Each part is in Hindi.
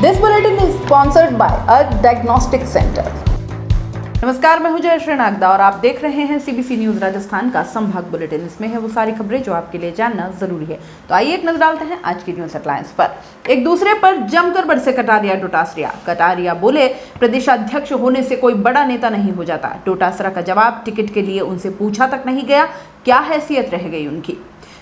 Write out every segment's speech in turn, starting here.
This bulletin is sponsored by a diagnostic center. नमस्कार, मैं हूं जयश्री नागदा और आप देख रहे हैं सीबीसी न्यूज राजस्थान का संभाग बुलेटिन। इसमें है वो सारी खबरें जो आपके लिए जानना जरूरी है। तो आइए एक नजर डालते हैं आज की न्यूज हेडलाइंस पर। एक दूसरे पर जमकर बरसे कटारिया डोटासरा। कटारिया बोले, प्रदेशाध्यक्ष होने से कोई बड़ा नेता नहीं हो जाता। डोटासरा का जवाब, टिकट के लिए उनसे पूछा तक नहीं गया, क्या हैसियत रह गई उनकी।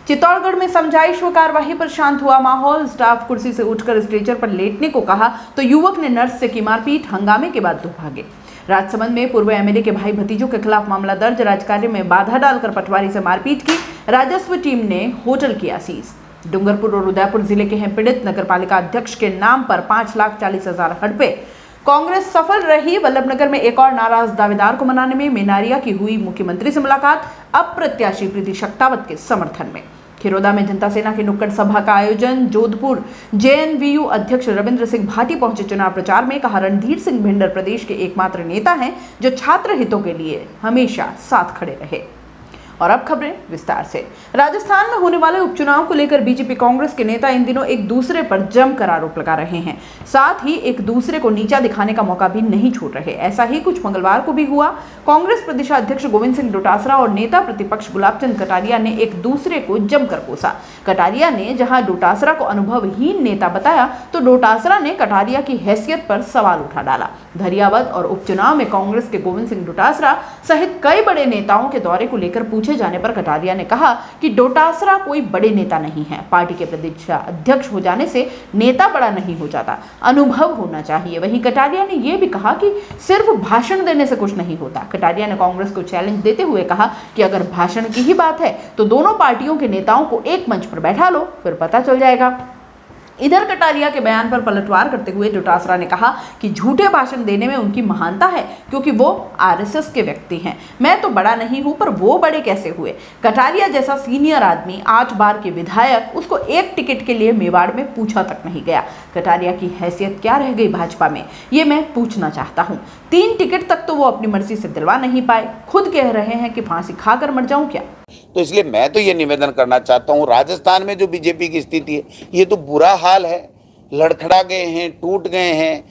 चित्तौड़गढ़ में समझाइश व कार्यवाही पर शांत हुआ माहौल। स्टाफ कुर्सी से उठकर स्ट्रेचर पर लेटने को कहा तो युवक ने नर्स से की मारपीट। हंगामे के बाद दो भागे। राजसमंद में पूर्व एमएलए के भाई भतीजों के खिलाफ मामला दर्ज। राजकार्य में बाधा डालकर पटवारी से मारपीट की। राजस्व टीम ने होटल किया सीज। डूंगरपुर और उदयपुर जिले के हैं पीड़ित। नगरपालिका अध्यक्ष के नाम पर 5,40,000 हड़पे। कांग्रेस सफल रही। वल्लभनगर में एक और नाराज दावेदार को मनाने में। मेनारिया की हुई मुख्यमंत्री से मुलाकात। अब प्रत्याशी प्रीति शक्तावत के समर्थन में। खिरोदा में जनता सेना की नुक्कड़ सभा का आयोजन। जोधपुर जेएनवीयू अध्यक्ष रविंद्र सिंह भाटी पहुंचे चुनाव प्रचार में। कहा, रणधीर सिंह भिंडर प्रदेश के एकमात्र नेता हैं जो छात्र हितों के लिए हमेशा साथ खड़े रहे। और अब खबरें विस्तार से। राजस्थान में होने वाले उपचुनाव को लेकर बीजेपी कांग्रेस के नेता इन दिनों एक दूसरे पर जमकर आरोप लगा रहे हैं। साथ ही एक दूसरे को नीचा दिखाने का मौका भी नहीं छोड़ रहे। ऐसा ही कुछ मंगलवार को भी हुआ। कांग्रेस प्रदेशाध्यक्ष गोविंद सिंह डोटासरा और नेता प्रतिपक्ष गुलाबचंद कटारिया ने एक दूसरे को जमकर कोसा। कटारिया ने जहां डोटासरा को अनुभवहीन नेता बताया तो डोटासरा ने कटारिया की हैसियत पर सवाल उठा डाला। धरियावद और उपचुनाव में कांग्रेस के गोविंद सिंह डोटासरा सहित कई बड़े नेताओं के दौरे को लेकर पूछे जाने पर कटारिया ने कहा कि डोटासरा कोई बड़े नेता नहीं है। पार्टी के प्रदेश अध्यक्ष हो जाने से नेता बड़ा नहीं हो जाता, अनुभव होना चाहिए। वहीं कटारिया ने यह भी कहा कि सिर्फ भाषण देने से कुछ नहीं होता। कटारिया ने कांग्रेस को चैलेंज देते हुए कहा कि अगर भाषण की ही बात है तो दोनों पार्टियों के नेताओं को एक मंच पर बैठा लो, फिर पता चल जाएगा। इधर कटारिया के बयान पर पलटवार करते हुए डोटासरा ने कहा कि झूठे भाषण देने में उनकी महानता है क्योंकि वो आरएसएस के व्यक्ति हैं। मैं तो बड़ा नहीं हूं, पर वो बड़े कैसे हुए। कटारिया जैसा सीनियर आदमी, 8 बार के विधायक, उसको एक टिकट के लिए मेवाड़ में पूछा तक नहीं गया। कटारिया की हैसियत क्या रह गई भाजपा में, ये मैं पूछना चाहता हूँ। 3 टिकट तक तो वो अपनी मर्जी से दिलवा नहीं पाए। खुद कह रहे हैं कि फांसी खाकर मर जाऊं क्या। तो इसलिए मैं तो ये निवेदन करना चाहता हूँ, राजस्थान में जो बीजेपी की स्थिति है ये तो बुरा हाल है। लड़खड़ा गए हैं, टूट गए हैं,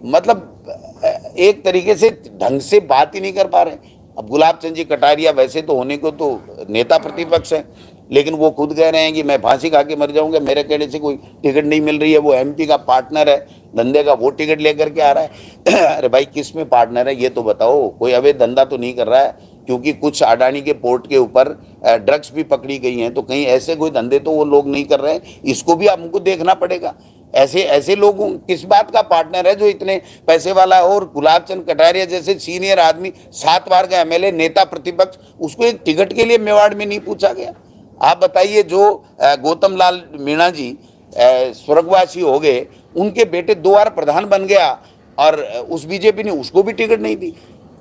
मतलब एक तरीके से ढंग से बात ही नहीं कर पा रहे। अब गुलाबचंद जी कटारिया वैसे तो होने को तो नेता प्रतिपक्ष है, लेकिन वो खुद कह रहे हैं कि मैं फांसी खा के मर जाऊंगा, मेरे कहने से कोई टिकट नहीं मिल रही है। वो एमपी का पार्टनर है धंधे का, वो टिकट लेकर के आ रहा है। अरे भाई, किस में पार्टनर है ये तो बताओ। कोई अवैध धंधा तो नहीं कर रहा है, क्योंकि कुछ अडानी के पोर्ट के ऊपर ड्रग्स भी पकड़ी गई हैं, तो कहीं ऐसे कोई धंधे तो वो लोग नहीं कर रहे हैं। इसको भी हमको देखना पड़ेगा। ऐसे लोग किस बात का पार्टनर है जो इतने पैसे वाला है। और गुलाबचंद कटारिया जैसे सीनियर आदमी, 7 बार का एमएलए, नेता प्रतिपक्ष, उसको एक टिकट के लिए मेवाड़ में नहीं पूछा गया। आप बताइए, जो गौतम लाल मीणा जी स्वर्गवासी हो गए, उनके बेटे 2 बार प्रधान बन गया और उस बीजेपी ने उसको भी टिकट नहीं दी।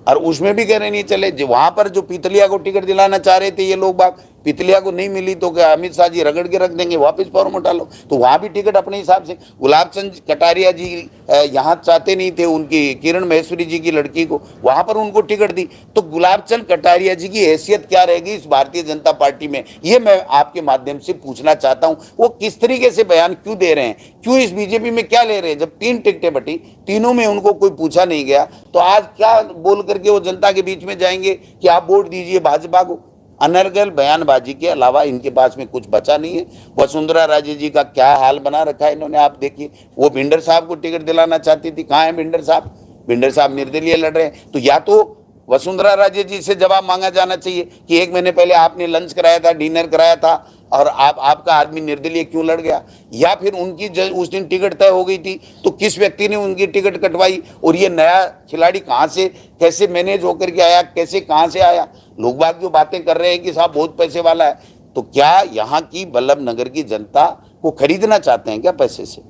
और उसमें भी कह रहे नहीं चले। जो वहां पर जो पीतलिया को टिकट दिलाना चाह रहे थे ये लोग बाग, पीतलिया को नहीं मिली तो क्या अमित शाह जी रगड़ के रख देंगे, वापस फॉर्म उठा लो। तो वहां भी टिकट अपने हिसाब से। गुलाबचंद कटारिया जी यहाँ चाहते नहीं थे उनकी किरण महेश्वरी जी की लड़की को, वहां पर उनको टिकट दी। तो गुलाबचंद कटारिया जी की हैसियत क्या रहेगी इस भारतीय जनता पार्टी में, ये मैं आपके माध्यम से पूछना चाहता हूँ। वो किस तरीके से बयान क्यों दे रहे हैं, क्यों इस बीजेपी में क्या ले रहे हैं। जब 3 टिकटें बटी, तीनों में उनको कोई पूछा नहीं गया, तो आज क्या बोल करके वो जनता के बीच में जाएंगे कि आप वोट दीजिए भाजपा को। अनर्गल बयानबाजी के अलावा इनके पास में कुछ बचा नहीं है। वसुंधरा राजे जी का क्या हाल बना रखा है इन्होंने, आप देखिए। वो भिंडर साहब को टिकट दिलाना चाहती थी, कहाँ है भिंडर साहब। भिंडर साहब निर्दलीय लड़ रहे हैं। तो या तो वसुंधरा राजे जी से जवाब मांगा जाना चाहिए कि 1 महीने पहले आपने लंच कराया था, डिनर कराया था, और आपका आदमी निर्दलीय क्यों लड़ गया। या फिर उनकी उस दिन टिकट तय हो गई थी तो किस व्यक्ति ने उनकी टिकट कटवाई, और ये नया खिलाड़ी कहाँ से कैसे मैनेज होकर के आया, कैसे कहाँ से आया। लोग बाग जो बातें कर रहे हैं कि साहब बहुत पैसे वाला है, तो क्या यहाँ की वल्लभनगर की जनता को खरीदना चाहते हैं क्या पैसे से।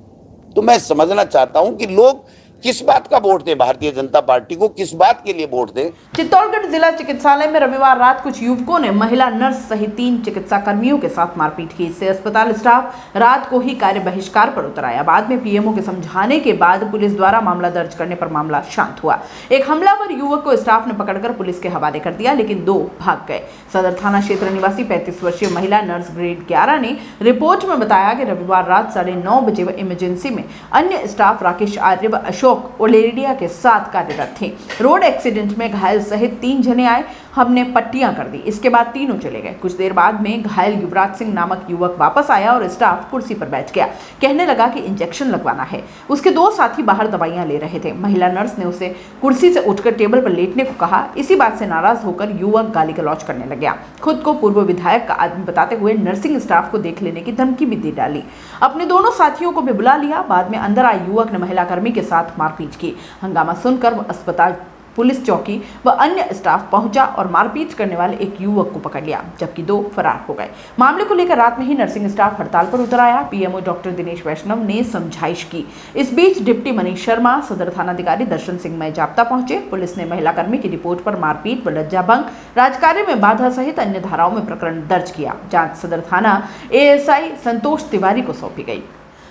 तो मैं समझना चाहता हूँ कि लोग किस बात का वोट दें भारतीय जनता पार्टी को, किस बात के लिए वोट दें? चित्तौड़गढ़ जिला चिकित्सालय में रविवार रात कुछ युवकों ने महिला नर्स सहित 3 चिकित्सा कर्मियों के साथ मारपीट की। इससे अस्पताल स्टाफ रात को ही कार्य बहिष्कार पर उतर आया। बाद में पीएमओ के समझाने के बाद पुलिस द्वारा मामला दर्ज करने पर मामला शांत हुआ। एक हमलावर युवक को स्टाफ ने पकड़कर पुलिस के हवाले कर दिया, लेकिन 2 भाग गए। सदर थाना क्षेत्र निवासी 35 वर्षीय महिला नर्स ग्रेड 11 ने रिपोर्ट में बताया कि रविवार रात 9:30 बजे इमरजेंसी में अन्य स्टाफ राकेश आर्य व अशोक ओलेरिया के साथ कार्यरत थे। रोड एक्सीडेंट में घायल सहित 3 जने आए। हमने पट्टियां कर दी। इसके बाद तीनों चले गए। कुछ देर बाद में घायल युवराज सिंह नामक युवक वापस आया और स्टाफ कुर्सी पर बैठ गया। कहने लगा कि इंजेक्शन लगवाना है। उसके 2 साथी बाहर दवाइयां ले रहे थे। महिला नर्स ने उसे कुर्सी से उठकर टेबल पर लेटने को कहा। इसी बात से नाराज होकर युवक गाली गलौज करने लग गया। खुद को पूर्व विधायक का आदमी बताते हुए नर्सिंग स्टाफ को देख लेने की धमकी भी दे डाली। अपने दोनों साथियों को भी बुला लिया। बाद में अंदर आए युवक ने महिला कर्मी के साथ मारपीट की। हंगामा सुनकर अस्पताल पुलिस चौकी व अन्य स्टाफ पहुंचा और मारपीट करने वाले एक युवक को पकड़ लिया, जबकि 2 फरार हो गए। मामले को लेकर रात में ही नर्सिंग स्टाफ हड़ताल पर उतर आया। पीएमओ डॉक्टर दिनेश वैष्णव ने समझाइश की। इस बीच डिप्टी मनीष शर्मा, सदर थानाधिकारी दर्शन सिंह मय जाप्ता पहुंचे। पुलिस ने महिला कर्मी की रिपोर्ट पर मारपीट व लज्जाभंग, राजकार्य में बाधा सहित अन्य धाराओं में प्रकरण दर्ज किया। जांच सदर थाना एएसआई संतोष तिवारी को सौंपी गई।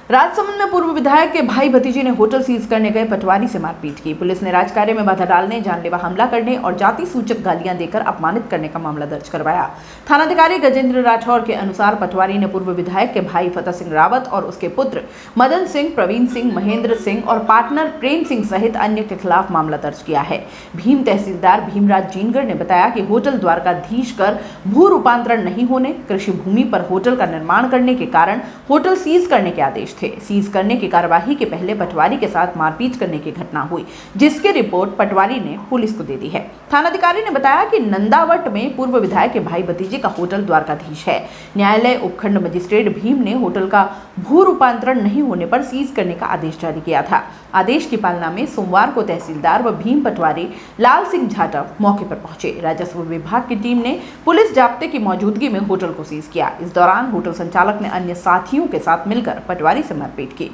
राजसमंद में पूर्व विधायक के भाई भतीजे ने होटल सीज करने गए पटवारी से मारपीट की। पुलिस ने राजकार्य में बाधा डालने, जानलेवा हमला करने और जाति सूचक गालियां देकर अपमानित करने का मामला दर्ज करवाया। थानाधिकारी गजेंद्र राठौर के अनुसार पटवारी ने पूर्व विधायक के भाई फतेह सिंह रावत और उसके पुत्र मदन सिंह, प्रवीण सिंह, महेंद्र सिंह और पार्टनर प्रेम सिंह सहित अन्य के खिलाफ मामला दर्ज किया है। भीम तहसीलदार भीमराज जीनगढ़ ने बताया कि होटल द्वारकाधीश कर भू रूपांतरण नहीं होने, कृषि भूमि पर होटल का निर्माण करने के कारण होटल सीज करने के आदेश थे। सीज करने की कार्यवाही के पहले पटवारी के साथ मारपीट करने की घटना हुई, जिसकी रिपोर्ट पटवारी ने पुलिस को दे दी है। थानाधिकारी ने बताया कि नंदावट में पूर्व विधायक के भाई भतीजे का होटल द्वारकाधीश है। न्यायालय उपखंड मजिस्ट्रेट भीम ने होटल का भू रूपांतरण नहीं होने पर सीज करने का आदेश जारी किया था। आदेश की पालना में सोमवार को तहसीलदार व भीम पटवारी लाल सिंह जाटव मौके पर पहुंचे। राजस्व विभाग की टीम ने पुलिस जाब्ते की मौजूदगी में होटल को सीज किया। इस दौरान होटल संचालक ने अन्य साथियों के साथ मिलकर पटवारी से मारपीट की।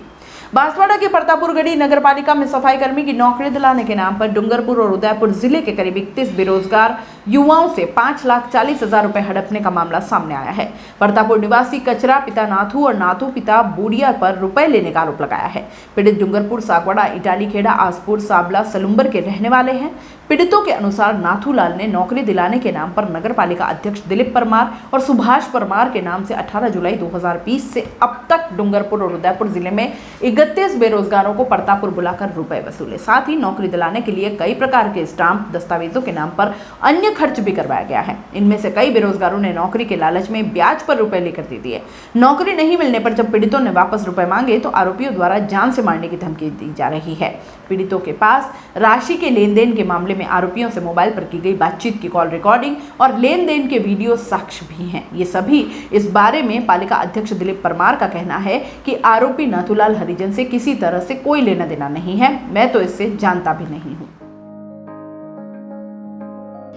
बांसवाड़ा के प्रतापपुरगढ़ी नगर पालिका में सफाई कर्मी की नौकरी दिलाने के नाम पर डूंगरपुर और उदयपुर जिले के करीब 31 बेरोजगार युवाओं से 5,40,000 रुपए हड़पने का मामला सामने आया है। प्रतापपुर निवासी कचरा पिता नाथू और नाथू पिता बूढ़िया पर रुपए लेने का आरोप लगाया है। पीड़ित डूंगरपुर, सागवाड़ा, इटालीखेड़ा, आसपुर, साबला, सलुम्बर के रहने वाले हैं। पीड़ितों के अनुसार नाथूलाल ने नौकरी दिलाने के नाम पर नगर पालिका अध्यक्ष दिलीप परमार और सुभाष परमार के नाम से 18 जुलाई 2020 से अब तक डूंगरपुर और उदयपुर जिले में 31 बेरोजगारों को प्रतापपुर बुलाकर रुपए वसूले। साथ ही नौकरी दिलाने के लिए कई प्रकार के स्टाम्प, दस्तावेजों के नाम पर अन्य खर्च भी करवाया गया है। इनमें से कई बेरोजगारों ने नौकरी के लालच में ब्याज पर रुपए लेकर दे दिए। नौकरी नहीं मिलने पर जब पीड़ितों ने वापस रुपए मांगे तो आरोपियों द्वारा जान से मारने की धमकी दी जा रही है। पीड़ितों के पास राशि के लेन देन के मामले में आरोपियों से मोबाइल पर की गई बातचीत की कॉल रिकॉर्डिंग और लेन देन के वीडियो साक्ष्य भी हैं। ये सभी इस बारे में पालिका अध्यक्ष दिलीप परमार का कहना है कि आरोपी नाथूलाल हरिजन से किसी तरह से कोई लेना देना नहीं है। मैं तो इससे जानता भी नहीं हूँ।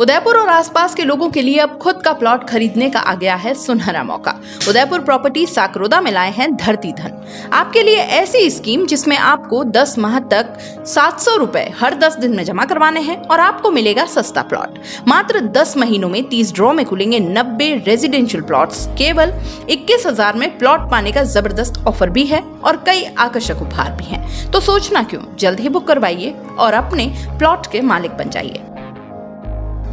उदयपुर और आसपास के लोगों के लिए अब खुद का प्लॉट खरीदने का आ गया है सुनहरा मौका। उदयपुर प्रॉपर्टी साकरोदा में लाए हैं धरती धन। आपके लिए ऐसी स्कीम जिसमें आपको 10 माह तक 700 रुपए हर 10 दिन में जमा करवाने हैं और आपको मिलेगा सस्ता प्लॉट। मात्र 10 महीनों में 30 ड्रॉ में खुलेंगे 90 रेजिडेंशियल प्लॉट्स। केवल 21,000 में प्लॉट पाने का जबरदस्त ऑफर भी है और कई आकर्षक उपहार भी हैं। तो सोचना क्यों, जल्द ही बुक करवाइए और अपने प्लॉट के मालिक बन जाइए।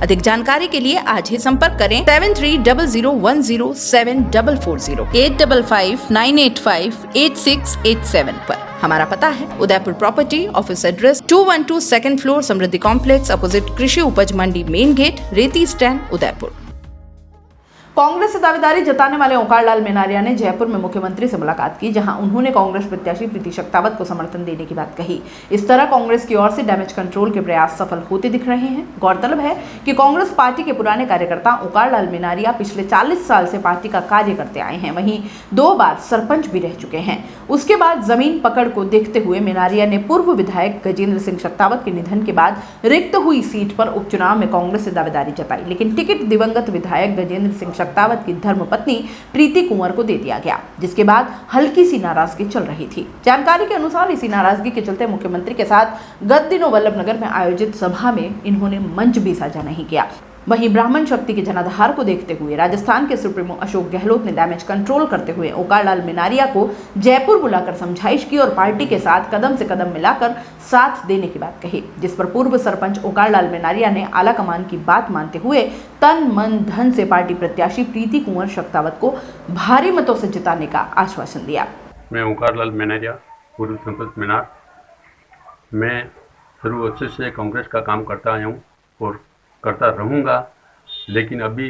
अधिक जानकारी के लिए आज ही संपर्क करें 7300107440 8559858687 पर। हमारा पता है Udaipur property, office address 212 second floor, Samriddhi complex, opposite Krishi Upaj Mandi, main gate, Reti stand, Udaipur. Congress से दावेदारी जताने वाले ओंकार लाल मेनारिया ने जयपुर में मुख्यमंत्री से मुलाकात की, जहां उन्होंने कांग्रेस प्रत्याशी प्रीति शक्तावत को समर्थन देने की बात कही। इस तरह कांग्रेस की ओर से डैमेज कंट्रोल के प्रयास सफल होते दिख रहे हैं। गौरतलब है कि कांग्रेस पार्टी के पुराने कार्यकर्ता ओंकार लाल मेनारिया पिछले 40 साल से पार्टी का कार्य करते आए हैं। वहीं 2 बार सरपंच भी रह चुके हैं। उसके बाद जमीन पकड़ को देखते हुए मेनारिया ने पूर्व विधायक गजेंद्र सिंह शक्तावत के निधन के बाद रिक्त हुई सीट पर उपचुनाव में कांग्रेस से दावेदारी जताई, लेकिन टिकट दिवंगत विधायक गजेंद्र सिंह शक्तावत की धर्मपत्नी प्रीति कुंवर को दे दिया गया, जिसके बाद हल्की सी नाराजगी चल रही थी। जानकारी के अनुसार इसी नाराजगी के चलते मुख्यमंत्री के साथ गत दिनों वल्लभनगर में आयोजित सभा में इन्होंने मंच भी साझा नहीं किया। वहीं ब्राह्मण शक्ति के जनाधार को देखते हुए राजस्थान के सुप्रीमो अशोक गहलोत ने डैमेज कंट्रोल करते हुए ओंकार लाल मेनारिया को जयपुर बुलाकर समझाइश की और पार्टी के साथ कदम से कदम मिलाकर साथ देने की बात कही, जिस पर पूर्व सरपंच ओंकार लाल मेनारिया ने आला कमान की बात मानते हुए तन मन धन से पार्टी प्रत्याशी प्रीति कुंवर शक्तावत को भारी मतों से जिताने का आश्वासन दिया। मैं ओंकार लाल मेनारिया, पूर्व सरपंच मेनार। मैं शुरू से कांग्रेस का काम करता आया हूँ और करता रहूँगा, लेकिन अभी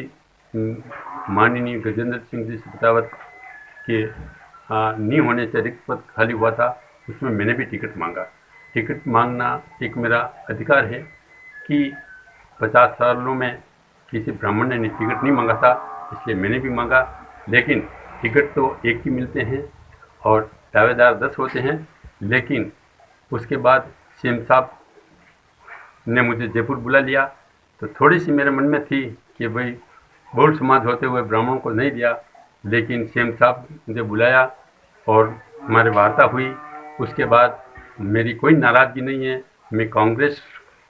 माननीय गजेंद्र सिंह जी शेखावत के नहीं होने से रिक्त पद खाली हुआ था, उसमें मैंने भी टिकट मांगा। टिकट मांगना एक मेरा अधिकार है कि 50 सालों में किसी ब्राह्मण ने टिकट नहीं मांगा था, इसलिए मैंने भी मांगा। लेकिन टिकट तो एक ही मिलते हैं और दावेदार 10 होते हैं। लेकिन उसके बाद सीएम साहब ने मुझे जयपुर बुला लिया, तो थोड़ी सी मेरे मन में थी कि भाई बहुल समाज होते हुए ब्राह्मणों को नहीं दिया। लेकिन सीएम साहब मुझे बुलाया और हमारी वार्ता हुई। उसके बाद मेरी कोई नाराज़गी नहीं है, मैं कांग्रेस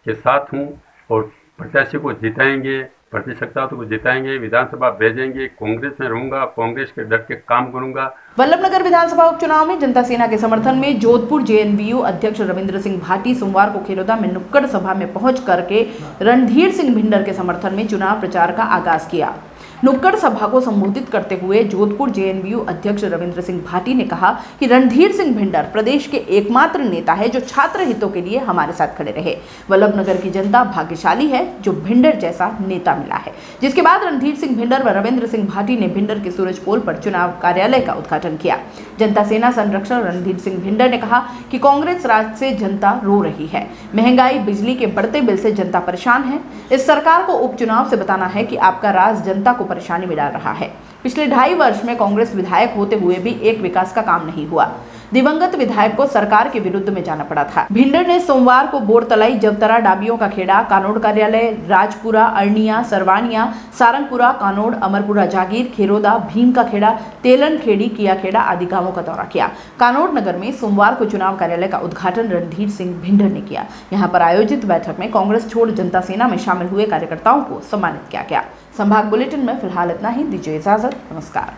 के साथ हूँ और प्रत्याशी को जिताएंगे, प्रति शक्तावत को जिताएंगे, विधानसभा भेजेंगे, कांग्रेस में रहूंगा, कांग्रेस के डट के काम करूंगा। वल्लभनगर विधानसभा उपचुनाव में जनता सेना के समर्थन में जोधपुर जेएनवीयू अध्यक्ष रविंद्र सिंह भाटी सोमवार को खेरोदा में नुक्कड़ सभा में पहुंच करके रणधीर सिंह भिंडर के समर्थन में चुनाव प्रचार का आगाज किया। नुक्कड़ सभा को संबोधित करते हुए जोधपुर जेएनवीयू अध्यक्ष रविंद्र सिंह भाटी ने कहा कि रणधीर सिंह भिंडर प्रदेश के एकमात्र नेता है जो छात्र हितों के लिए हमारे साथ खड़े रहे। वल्लभनगर की जनता भाग्यशाली है जो भिंडर जैसा नेता मिला है। जिसके बाद रणधीर सिंह भिंडर व रविंद्र सिंह भाटी ने भिंडर के सूरज पोल पर चुनाव कार्यालय का उद्घाटन किया। जनता सेना संरक्षक रणधीर सिंह भिंडर ने कहा कि कांग्रेस राज से जनता रो रही है, महंगाई, बिजली के बढ़ते बिल से जनता परेशान है। इस सरकार को उपचुनाव से बताना है कि आपका राज जनता को परेशानी में डाल रहा है। पिछले 2.5 वर्ष में कांग्रेस विधायक होते हुए भी एक विकास का काम नहीं हुआ। दिवंगत विधायक को सरकार के विरुद्ध में जाना पड़ा था। भिंडर ने सोमवार को बोरतलाई, जवतरा, डाबियों का खेड़ा, कानोड़ कार्यालय, राजपुरा, अरनिया, सरवानिया, सारंगपुरा, कानोड़, अमरपुरा जागीर, खेरोदा, भीम का खेड़ा, तेलन खेड़ी, किया खेड़ा आदि गांवों का दौरा किया। कानोड़ नगर में सोमवार को चुनाव कार्यालय का उद्घाटन रणधीर सिंह भिंडर ने किया। यहाँ पर आयोजित बैठक में कांग्रेस छोड़ जनता सेना में शामिल हुए कार्यकर्ताओं को सम्मानित किया गया। संभाग बुलेटिन में फिलहाल इतना ही। दीजिए इजाजत, नमस्कार।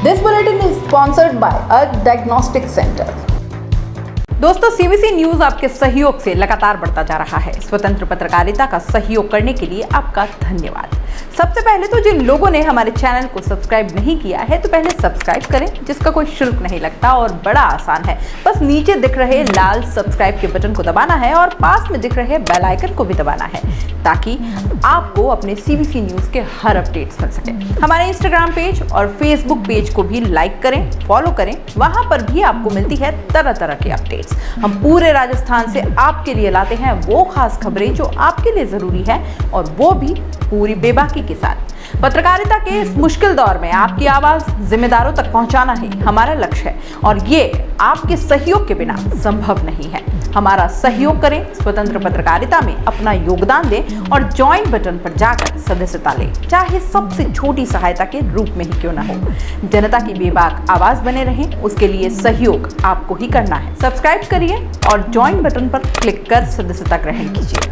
This bulletin is sponsored by a diagnostic center. दोस्तों, सीबीसी न्यूज आपके सहयोग से लगातार बढ़ता जा रहा है। स्वतंत्र पत्रकारिता का सहयोग करने के लिए आपका धन्यवाद। सबसे पहले तो जिन लोगों ने हमारे चैनल को सब्सक्राइब नहीं किया है तो पहले सब्सक्राइब करें, जिसका कोई शुल्क नहीं लगता और बड़ा आसान है। बस नीचे दिख रहे लाल सब्सक्राइब के बटन को दबाना है और पास में दिख रहे बेल आइकन को भी दबाना है, ताकि आपको अपने सीबीसी न्यूज के हर अपडेट्स मिल सके। हमारे इंस्टाग्राम पेज और फेसबुक पेज को भी लाइक करें, फॉलो करें, वहां पर भी आपको मिलती है तरह तरह की अपडेट्स। हम पूरे राजस्थान से आपके लिए लाते हैं वो खास खबरें जो आपके लिए जरूरी है, और वो भी पूरी बेबाकी के साथ। पत्रकारिता के इस मुश्किल दौर में आपकी आवाज जिम्मेदारों तक पहुंचाना ही हमारा लक्ष्य है, और ये आपके सहयोग के बिना संभव नहीं है। हमारा सहयोग करें, स्वतंत्र पत्रकारिता में अपना योगदान दें और ज्वाइन बटन पर जाकर सदस्यता लें, चाहे सबसे छोटी सहायता के रूप में ही क्यों न हो। जनता की बेबाक आवाज बने रहें, उसके लिए सहयोग आपको ही करना है। सब्सक्राइब करिए और ज्वाइन बटन पर क्लिक कर सदस्यता ग्रहण कीजिए।